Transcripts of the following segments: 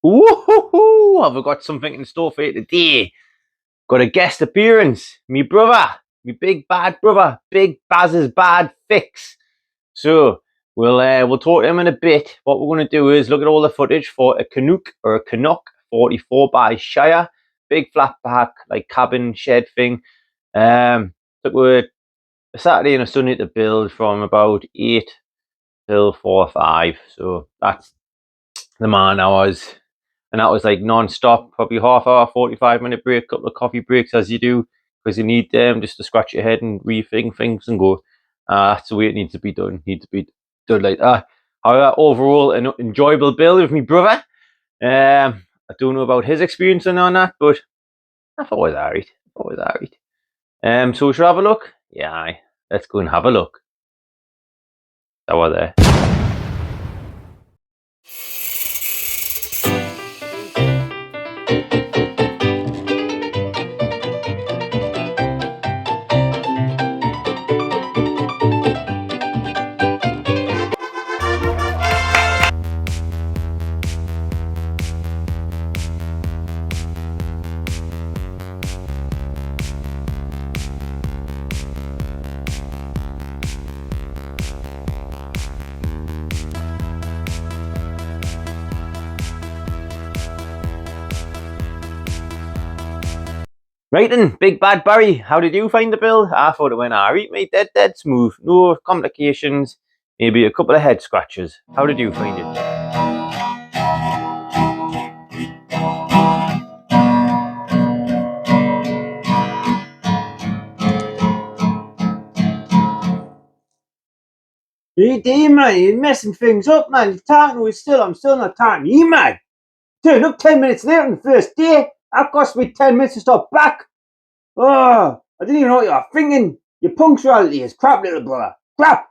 Woohoo! I've got something in store for you today. Got a guest appearance. Me brother, me big bad brother, Big Baz's bad fix. So we'll talk to him in a bit. What we're going to do is look at all the footage for a cannock 44 by Shire, big flat pack like cabin shed thing. Took a Saturday and a Sunday to build from about 8 till 4 or 5. So that's the man hours. And that was like non-stop, probably half hour, 45-minute break, couple of coffee breaks as you do, because you need them just to scratch your head and rethink things and go. That's the way it needs to be done. Needs to be done like that. However, overall, an enjoyable build with me brother. I don't know about his experience on that, but I thought it was alright. So we should have a look. Yeah, let's go and have a look. That was there. Right then, Big Bad Barry, how did you find the build? I thought it went alright, mate. Dead smooth. No complications. Maybe a couple of head scratches. How did you find it? Hey, man, you're messing things up, man. You're talking to still. I'm still not talking to you, man. Turn up 10 minutes later on the first day. That cost me 10 minutes to stop back. Oh, I didn't even know what you were thinking. Your punctuality is crap, little brother. Crap.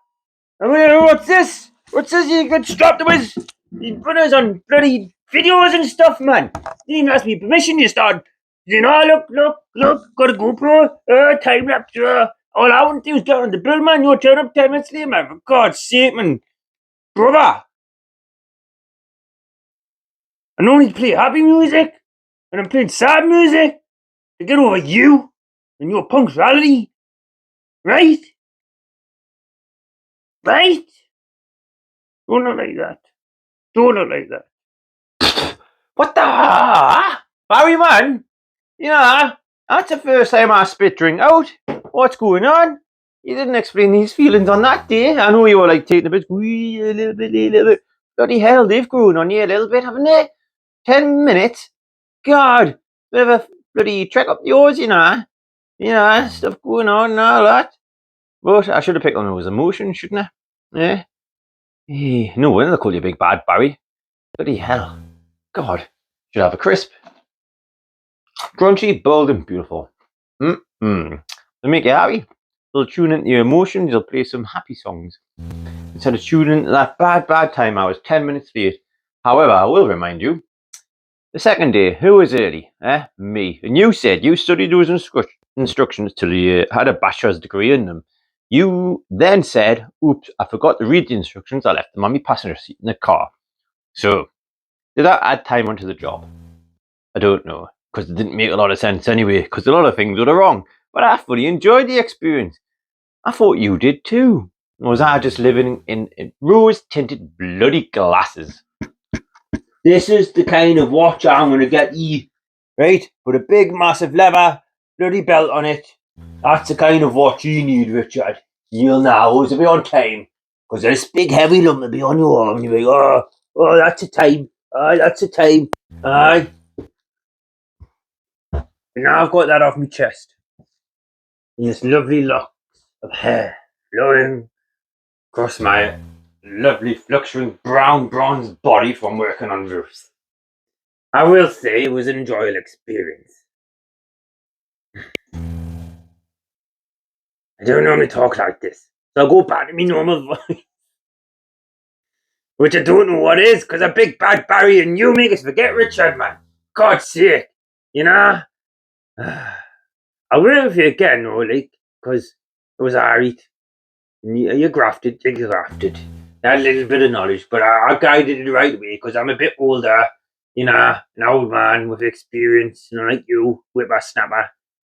I mean, what's this? What's this you got strapped to his brothers on bloody videos and stuff, man? You didn't even ask me permission, you start. You know, look, got a GoPro, time lapse, all I want to do is get on the bill, man. You'll turn up 10 minutes later, man. For God's sake, man. Brother. I only play happy music, and I'm playing sad music to get over you and your punctuality. Right? Right? Don't look like that. Don't look like that. What the? Barry, man? You know, that's the first time I spit drink out. What's going on? You didn't explain these feelings on that day. I know you were like taking a bit, a little bit. Bloody hell, they've grown on you a little bit, haven't they? 10 minutes? God, bit of a bloody trek up yours, you know. You know, stuff going on and all that. But I should have picked on those emotions, shouldn't I? Yeah. No wonder they call you Big Bad Barry. Bloody hell. God, should have a crisp. Crunchy, bold, and beautiful. To make you happy, they'll tune into your emotions, they'll play some happy songs. Instead of tuning into that bad time, I was 10 minutes late. However, I will remind you, the second day, who was early? Me. And you said you studied those instructions till you had a bachelor's degree in them. You then said, oops, I forgot to read the instructions, I left them on my passenger seat in the car. So, did that add time onto the job? I don't know, because it didn't make a lot of sense anyway, because a lot of things were wrong. But I fully enjoyed the experience. I thought you did too. Or was I just living in rose-tinted bloody glasses? This is the kind of watch I'm going to get you, right? Put a big, massive leather bloody belt on it. That's the kind of watch you need, Richard. You'll now always be on time, because this big, heavy lump will be on your arm, and you'll be like, oh, that's a time. That's a time. Aye. And now I've got that off my chest. And this lovely lock of hair flowing across my lovely fluctuating brown bronze body from working on roofs. I will say it was an enjoyable experience. I don't normally talk like this, so I'll go back to my normal voice. Which I don't know what is, because I'm Big Bad Barry and you make us forget Richard, man. God's sake, you know? I will with you again, though, like, because it was alright. You grafted. You had a little bit of knowledge, but I guided it the right way because I'm a bit older You know, an old man with experience, like you, whippersnapper.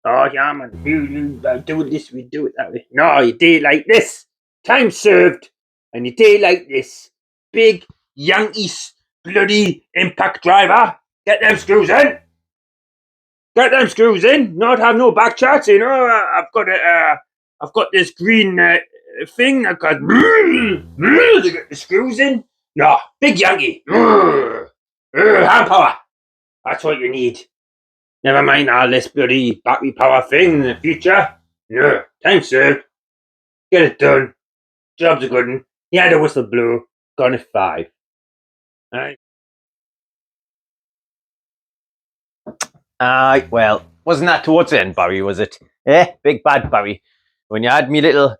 Oh, yeah, man, you do it this way, do it that way. No, you do it like this. Time served. And you do it like this. Big Yankees bloody impact driver. Get them screws in. Get them screws in. Not have no back chats, you know. I've got this green thing. I've got to get the screws in. No, big Yankee. Hand power. That's what you need. Never mind all this bloody battery power thing in the future. No, time served. Get it done. Job's a good one. He had a whistle blow. Gone at 5. Alright. Well, wasn't that towards the end, Barry, was it? Big bad Barry. When you had me little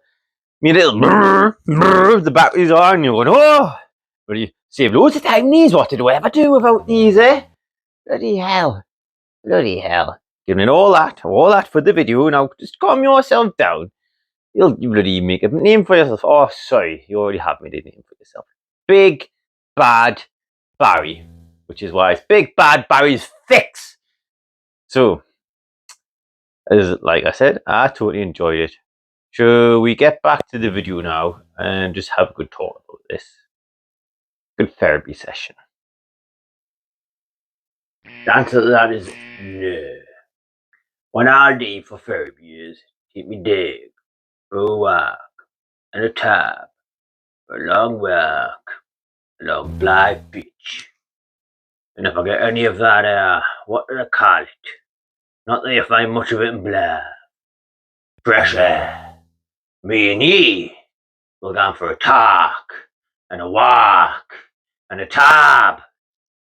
the batteries on, you're going, oh! But you save loads of time these. What did we ever do without these, eh? Bloody hell. Bloody hell. Giving it all that for the video. Now, just calm yourself down. You bloody make a name for yourself. Oh, sorry. You already have made a name for yourself. Big Bad Barry. Which is why it's Big Bad Barry's Fix. So, as like I said, I totally enjoyed it. Shall we get back to the video now and just have a good talk about this? Good therapy session. The answer to that is no. What I'll do for therapy is keep me dig for a walk and a tap for a long walk along Blythe Beach. And if I get any of that, what do I call it? Not that you find much of it in Blythe. Fresh air. Me and ye will go for a talk and a walk and a tab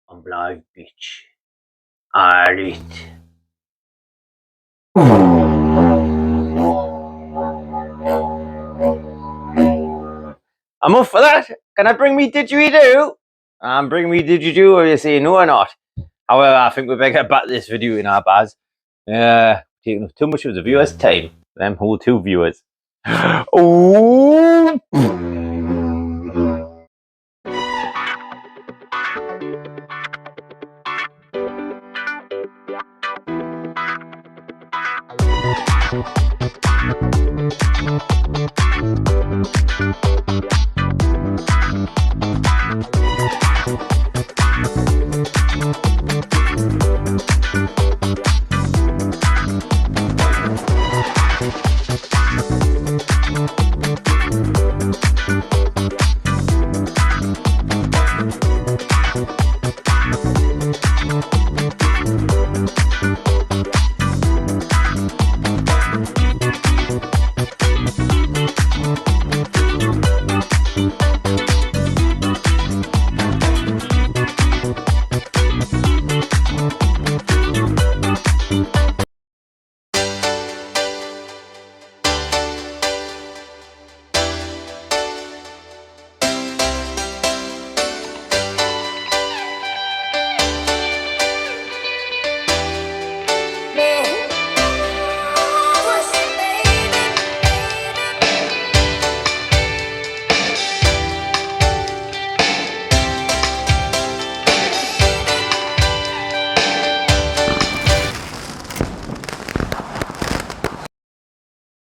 on Blythe Beach. Alright. I'm up for that. Can I bring me didgeridoo? Bring me didgeridoo, or you say no or not? However, I think we better get back to this video in our bars. Taking up too much of the viewers' time. Them whole 2 viewers. Oh!